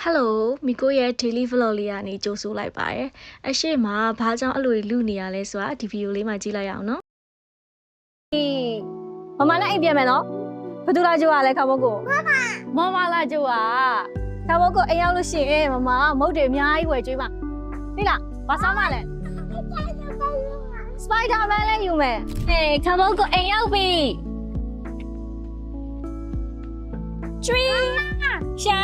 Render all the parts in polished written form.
Hello မိကိုရဲ့ daily vlog လေးကနေကြိုဆိုလိုက်ပါတယ်။အရှိမဘာကြောင့်အဲ့လိုလူနေရလဲဆိုတာဒီဗီဒီယိုလေးမှာကြည့်လိုက်ရအောင်နော်မမနဲ့အိမ်ပြန်မယ်နော်ဘသူလာကြိုရလဲခါဘကိုမမလာကြိုရခါဘကိုအိမ်ရောက်လို့ရှိရင်မမုတ်တွေအများကြီးဝယ်ကျွေးပါသိလားဘာစားမလဲစပိုက်ဒါမန်လည်းယူမယ်ဟေးခါဘကိုအိမ်ရောက်ပြီကျွေးရှာ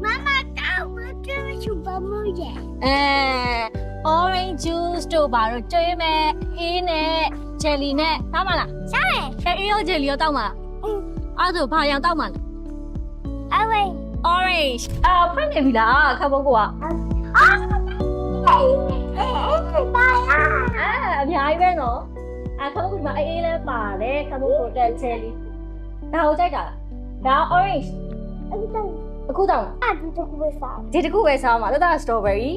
妈妈带我这个去帮忙耶。orange juice တို့ဘာလို့ကျွေးမယ်အေးနဲ့ jelly နဲ့သားမလား啥嘞？အေးရော jelly ရောတောက်မလားအဲ့ဒါဘာရောင်တောက်မလဲ阿伟。orange ဖွင့်နေပြီလားခါဘုတ်က啊！爸呀！အများကြီးပဲနော်ခါဘုတ်ကဒီမှာအေးလဲပါတယ်ခါဘုတ်ကိုတက် jelly ဒါကိုကြိုက်တာလားဒါ orange အခုတောက်啊，这个为啥？ဒီတစ်ခုပဲစားမှာဒါ strawberry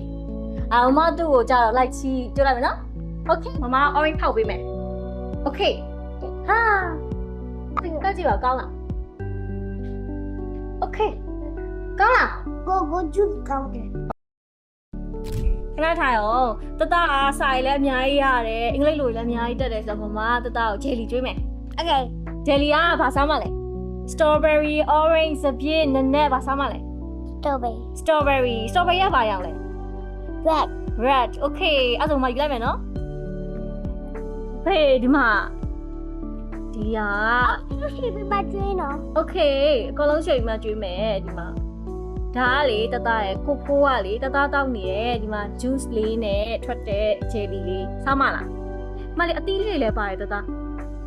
မမသူ့ကိုကြာတော့ like ချီတွေ့လိုက်မယ်နော် okay မမ orange ဖောက်ပေးမယ် okay ဟာတက်ကြည့်ပါကောင်းလား okay ကောင်းလား 我就搞的。ခဏထိုင်အောင်တတအားစာရေးလည်းအများကြီးရတယ်အင်္ဂလိပ်လိုလည်းအများကြီးတက်တယ်ဆိုတော့မမတတကို jelly ကျွေးမယ် Okay。 jelly ကဘာစားမလဲ strawberry orange စပြည့်နည်းနည်းဘာစားမလဲ strawberry。 strawberry ကဘာရောင်လဲ Red。 red okay အဲ့ဒါမှယူလိုက်မယ်နော်ဟေးဒီမှာဒီဟာ 这是被妈追呢。 okay အကောင်လုံးရွှေပြီးမှကျွေးမယ်ဒီမှာဒါကလေတသားရဲ့ကိုဖိုးကလေတသားတောက်နေရဲ့ဒီမှာ juice လေးနဲ့ထွက်တဲ့ jelly လေးစားမလားမလေးအသီးလေးလည်းပါတယ်တသား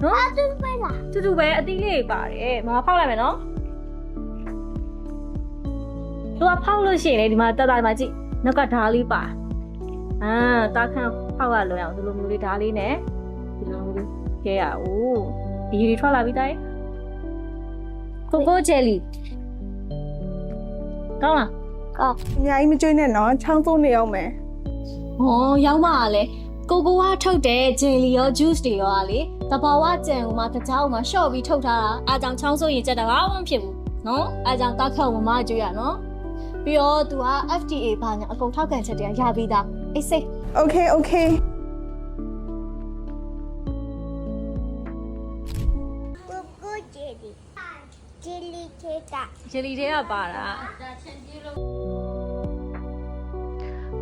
နော် 啊，这是为啥？ တူတူပဲအသီးလေးတွေပါတယ်မမဖောက်လိုက်မယ်နော်သူကဖောက်လို့ရှိရင်လေဒီမှာတသားမှာကြည့်နောက်ကဓားလေးပါတာခန့်ဖောက်ရလွယ်အောင်ဒီလိုမျိုးလေးဓားလေးနဲ့ဒီလိုမျိုးလေးကဲရအောင်ဒီရီထွက်လာပြီတိုင်းကိုကိုဂျယ်လီကောင်းလား 高。 အများကြီးမကျွေးနဲ့နော်ချောင်းသုံးနေအောင်မယ် ဟောရောက်ပါလေကိုကိုကထုတ်တဲ့ဂျယ်လီရော juice တွေရောလေတဘာဝကြံဦးမှာတကြားဦးမှာရှော့ပြီးထုတ်ထားတာအားကြောင့်ချောင်းဆိုးရင်ကြက်တာဘာမှမဖြစ်ဘူးနော်အားကြောင့်တာခန့်မမကျွေးရနော်ပြီးတော့ तू က FDA ဘာညာအကုန်ထောက်ခံချက်တွေကရပြီးသားအေးစိတ် Okay okay 哥哥这里。这里这个。 ဂျယ်လီတွေကပါတာ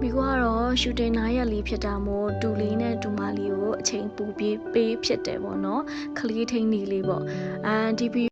မိကတော့ shooting နားရက်လေးဖြစ်တာမို့တူလေးနဲ့တူမလေးကိုအချိန်ပူပေးဖြစ်တယ်ပေါ့နော်ခလေးထိန်နေလေးပေါ့ဒီ